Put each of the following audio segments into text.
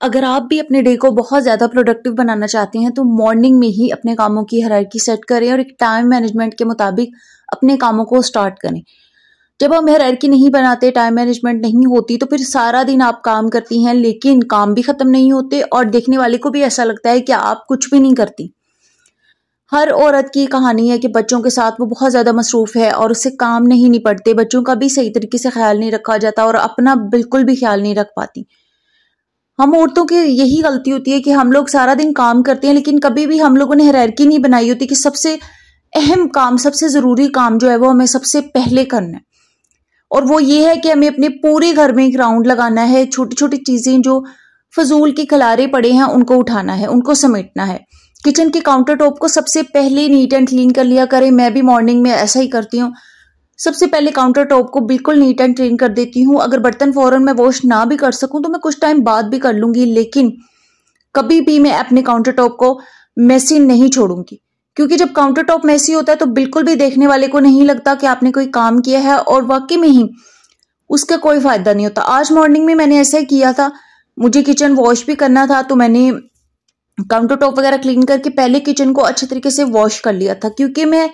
अगर आप भी अपने डे को बहुत ज़्यादा प्रोडक्टिव बनाना चाहते हैं तो मॉर्निंग में ही अपने कामों की हायरार्की सेट करें और एक टाइम मैनेजमेंट के मुताबिक अपने कामों को स्टार्ट करें। जब हम हायरार्की नहीं बनाते, टाइम मैनेजमेंट नहीं होती, तो फिर सारा दिन आप काम करती हैं लेकिन काम भी खत्म नहीं होते और देखने वाले को भी ऐसा लगता है कि आप कुछ भी नहीं करती। हर औरत की कहानी है कि बच्चों के साथ वो बहुत ज़्यादा मसरूफ़ है और उससे काम नहीं निपटते, बच्चों का भी सही तरीके से ख्याल नहीं रखा जाता और अपना बिल्कुल भी ख्याल नहीं रख पाती। हम औरतों की यही गलती होती है कि हम लोग सारा दिन काम करते हैं लेकिन कभी भी हम लोगों ने हायरार्की नहीं बनाई होती कि सबसे अहम काम, सबसे ज़रूरी काम जो है वो हमें सबसे पहले करना है। और वो ये है कि हमें अपने पूरे घर में एक राउंड लगाना है। छोटी छोटी चीज़ें जो फजूल के खिलारे पड़े हैं उनको उठाना है, उनको समेटना है। किचन के काउंटर टॉप को सबसे पहले नीट एंड क्लीन कर लिया करें। मैं भी मॉर्निंग में ऐसा ही करती हूँ। सबसे पहले काउंटर टॉप को बिल्कुल नीट एंड क्लीन कर देती हूँ। अगर बर्तन फौरन मैं वॉश ना भी कर सकूं तो मैं कुछ टाइम बाद भी कर लूंगी, लेकिन कभी भी मैं अपने काउंटर टॉप को मेसी नहीं छोड़ूंगी, क्योंकि जब काउंटर टॉप मेसी होता है तो बिल्कुल भी देखने वाले को नहीं लगता कि आपने कोई काम किया है और वाकई में ही उसका कोई फायदा नहीं होता। आज मॉर्निंग में मैंने ऐसा ही किया था। मुझे किचन वॉश भी करना था तो मैंने काउंटर टॉप वगैरह क्लीन करके पहले किचन को अच्छे तरीके से वॉश कर लिया था, क्योंकि मैं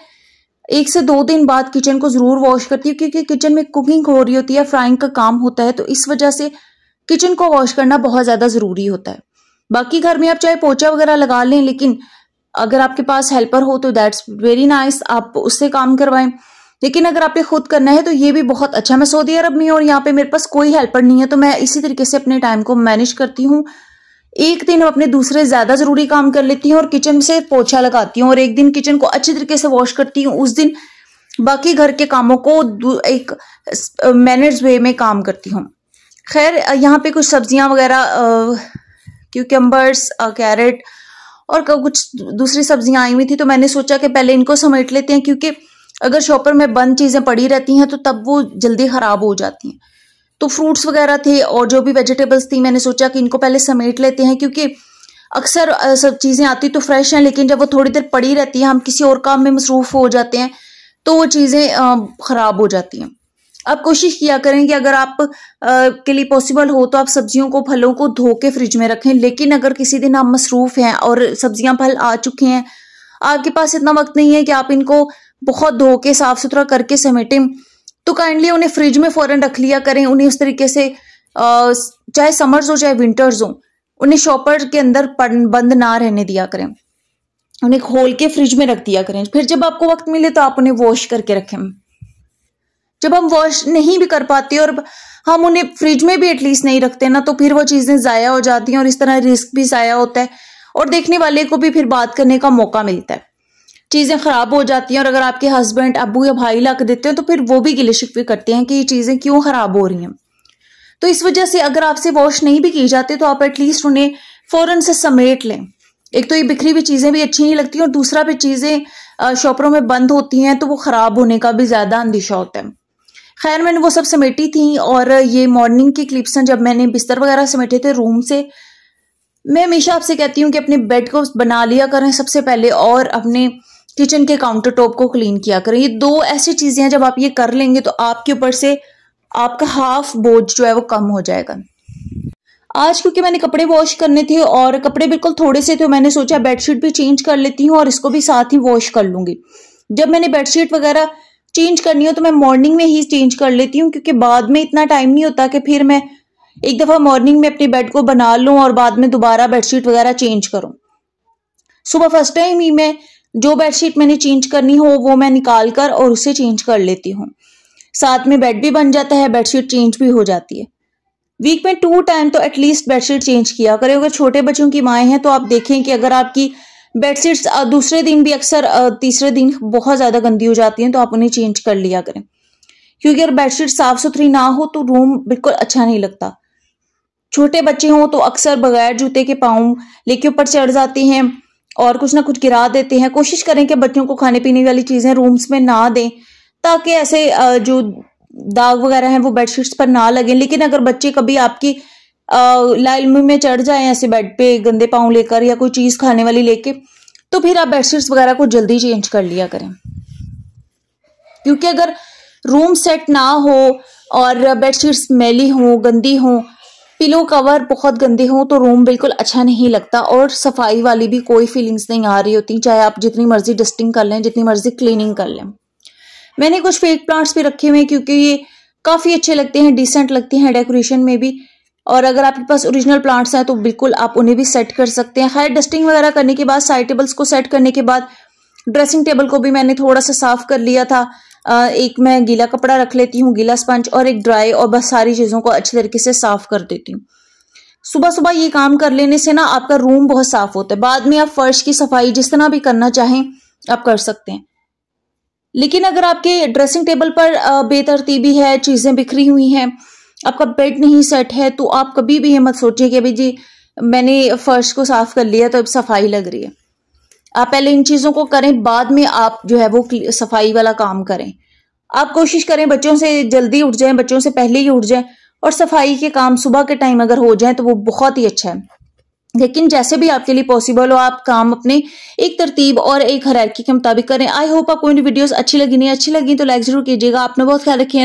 1 से 2 दिन बाद किचन को जरूर वॉश करती हूँ, क्योंकि किचन में कुकिंग हो रही होती है, फ्राइंग का काम होता है, तो इस वजह से किचन को वॉश करना बहुत ज्यादा जरूरी होता है। बाकी घर में आप चाहे पोछा वगैरह लगा लें, लेकिन अगर आपके पास हेल्पर हो तो दैट्स वेरी नाइस, आप उससे काम करवाएं। लेकिन अगर आपने खुद करना है तो ये भी बहुत अच्छा। मैं सऊदी अरब में हूँ और यहाँ पे मेरे पास कोई हेल्पर नहीं है, तो मैं इसी तरीके से अपने टाइम को मैनेज करती हूँ। एक दिन अपने दूसरे ज्यादा जरूरी काम कर लेती हूँ और किचन से पोछा लगाती हूँ, और एक दिन किचन को अच्छी तरीके से वॉश करती हूँ। उस दिन बाकी घर के कामों को एक मैनेज वे में काम करती हूँ। खैर, यहाँ पे कुछ सब्जियां वगैरह, क्यूकम्बर्स, कैरेट और कुछ दूसरी सब्जियां आई हुई थी, तो मैंने सोचा कि पहले इनको समेट लेते हैं, क्योंकि अगर शॉपर में बंद चीजें पड़ी रहती हैं तो तब वो जल्दी खराब हो जाती हैं। तो फ्रूट्स वगैरह थे और जो भी वेजिटेबल्स थी, मैंने सोचा कि इनको पहले समेट लेते हैं, क्योंकि अक्सर सब चीजें आती तो फ्रेश हैं, लेकिन जब वो थोड़ी देर पड़ी रहती है, हम किसी और काम में मसरूफ हो जाते हैं, तो वो चीजें खराब हो जाती हैं। आप कोशिश किया करें कि अगर आप के लिए पॉसिबल हो तो आप सब्जियों को, फलों को धो के फ्रिज में रखें। लेकिन अगर किसी दिन आप मसरूफ हैं और सब्जियां, फल आ चुके हैं, आपके पास इतना वक्त नहीं है कि आप इनको बहुत धो के साफ सुथरा करके समेटें, तो काइंडली उन्हें फ्रिज में फौरन रख लिया करें। उन्हें उस तरीके से, चाहे समर्स हो चाहे विंटर्स हो, उन्हें शॉपर के अंदर बंद ना रहने दिया करें, उन्हें खोल के फ्रिज में रख दिया करें। फिर जब आपको वक्त मिले तो आप उन्हें वॉश करके रखें। जब हम वॉश नहीं भी कर पाते और हम उन्हें फ्रिज में भी एटलीस्ट नहीं रखते ना, तो फिर वो चीजें जाया हो जाती हैं और इस तरह रिस्क भी जाया होता है और देखने वाले को भी फिर बात करने का मौका मिलता है। चीजें खराब हो जाती हैं और अगर आपके हस्बैंड, अब्बू या भाई ला के देते हैं तो फिर वो भी गिले शिकवे करते हैं कि ये चीजें क्यों खराब हो रही हैं। तो इस वजह से अगर आपसे वॉश नहीं भी की जाती तो आप एटलीस्ट उन्हें फौरन से समेट लें। एक तो ये बिखरी हुई चीजें भी अच्छी नहीं लगती और दूसरा भी चीजें शॉपरों में बंद होती हैं तो वो खराब होने का भी ज्यादा अंदेशा होता है। खैर, मैंने वो सब समेटी थी और ये मॉर्निंग की क्लिप्स हैं जब मैंने बिस्तर वगैरह समेटे थे रूम से। मैं हमेशा आपसे कहती हूँ कि अपने बेड को बना लिया करें सबसे पहले और अपने किचन के काउंटर टॉप को क्लीन किया करें। ये 2 ऐसी चीजें हैं, जब आप ये कर लेंगे तो आपके ऊपर से आपका हाफ बोझ जो है वो कम हो जाएगा। आज क्योंकि मैंने कपड़े वॉश करने थे और कपड़े बिल्कुल थोड़े से थे, मैंने सोचा बेडशीट भी चेंज कर लेती हूँ और इसको भी साथ ही वॉश कर लूंगी। जब मैंने बेडशीट वगैरह चेंज करनी हो तो मैं मॉर्निंग में ही चेंज कर लेती हूँ, क्योंकि बाद में इतना टाइम नहीं होता कि फिर मैं एक दफा मॉर्निंग में अपने बेड को बना लूं और बाद में दोबारा बेडशीट वगैरह चेंज करूं। सुबह फर्स्ट टाइम ही मैं जो बेडशीट मैंने चेंज करनी हो वो मैं निकाल कर और उसे चेंज कर लेती हूँ। साथ में बेड भी बन जाता है, बेडशीट चेंज भी हो जाती है। वीक में 2 टाइम तो एटलीस्ट बेडशीट चेंज किया करें। अगर छोटे बच्चों की माएँ हैं तो आप देखें कि अगर आपकी बेडशीट्स दूसरे दिन भी, अक्सर तीसरे दिन बहुत ज्यादा गंदी हो जाती हैं, तो आप उन्हें चेंज कर लिया करें, क्योंकि अगर बेडशीट साफ सुथरी ना हो तो रूम बिल्कुल अच्छा नहीं लगता। छोटे बच्चे हों तो अक्सर बगैर जूते के पाँव लेके ऊपर चढ़ जाते हैं और कुछ ना कुछ गिरा देते हैं। कोशिश करें कि बच्चों को खाने पीने वाली चीजें रूम्स में ना दें, ताकि ऐसे जो दाग वगैरह हैं वो बेडशीट्स पर ना लगें। लेकिन अगर बच्चे कभी आपकी लाइल में चढ़ जाएं ऐसे बेड पे गंदे पाँव लेकर या कोई चीज खाने वाली लेके, तो फिर आप बेडशीट्स वगैरह को जल्दी चेंज कर लिया करें, क्योंकि अगर रूम सेट ना हो और बेडशीट्स मैली हो, गंदी हो, पिलो कवर बहुत गंदे हों तो रूम बिल्कुल अच्छा नहीं लगता और सफाई वाली भी कोई फीलिंग्स नहीं आ रही होती, चाहे आप जितनी मर्जी डस्टिंग कर लें, जितनी मर्जी क्लीनिंग कर लें। मैंने कुछ फेक प्लांट्स भी रखे हुए हैं क्योंकि ये काफ़ी अच्छे लगते हैं, डिसेंट लगते हैं डेकोरेशन में भी। और अगर आपके पास ओरिजिनल प्लांट्स हैं तो बिल्कुल आप उन्हें भी सेट कर सकते हैं। खैर, डस्टिंग वगैरह करने के बाद, साइड टेबल्स को सेट करने के बाद, ड्रेसिंग टेबल को भी मैंने थोड़ा सा साफ कर लिया था। एक मैं गीला कपड़ा रख लेती हूँ, गीला स्पंज, और एक ड्राई, और बस सारी चीज़ों को अच्छी तरीके से साफ कर देती हूँ। सुबह सुबह ये काम कर लेने से ना आपका रूम बहुत साफ होता है। बाद में आप फर्श की सफाई जिस तरह भी करना चाहें आप कर सकते हैं। लेकिन अगर आपके ड्रेसिंग टेबल पर बेतरतीबी है, चीज़ें बिखरी हुई हैं, आपका बेड नहीं सेट है, तो आप कभी भी ये मत सोचिए कि अभी जी मैंने फर्श को साफ कर लिया तो अब सफाई लग रही है। आप पहले इन चीज़ों को करें, बाद में आप जो है वो सफाई वाला काम करें। आप कोशिश करें बच्चों से जल्दी उठ जाएं, बच्चों से पहले ही उठ जाएं, और सफाई के काम सुबह के टाइम अगर हो जाए तो वो बहुत ही अच्छा है। लेकिन जैसे भी आपके लिए पॉसिबल हो, आप काम अपने एक तरतीब और एक हायरार्की के मुताबिक करें। आई होप आपको मेरी वीडियोस अच्छी लगी। नहीं अच्छी लगी तो लाइक जरूर कीजिएगा। आपने बहुत ख्याल रखिए।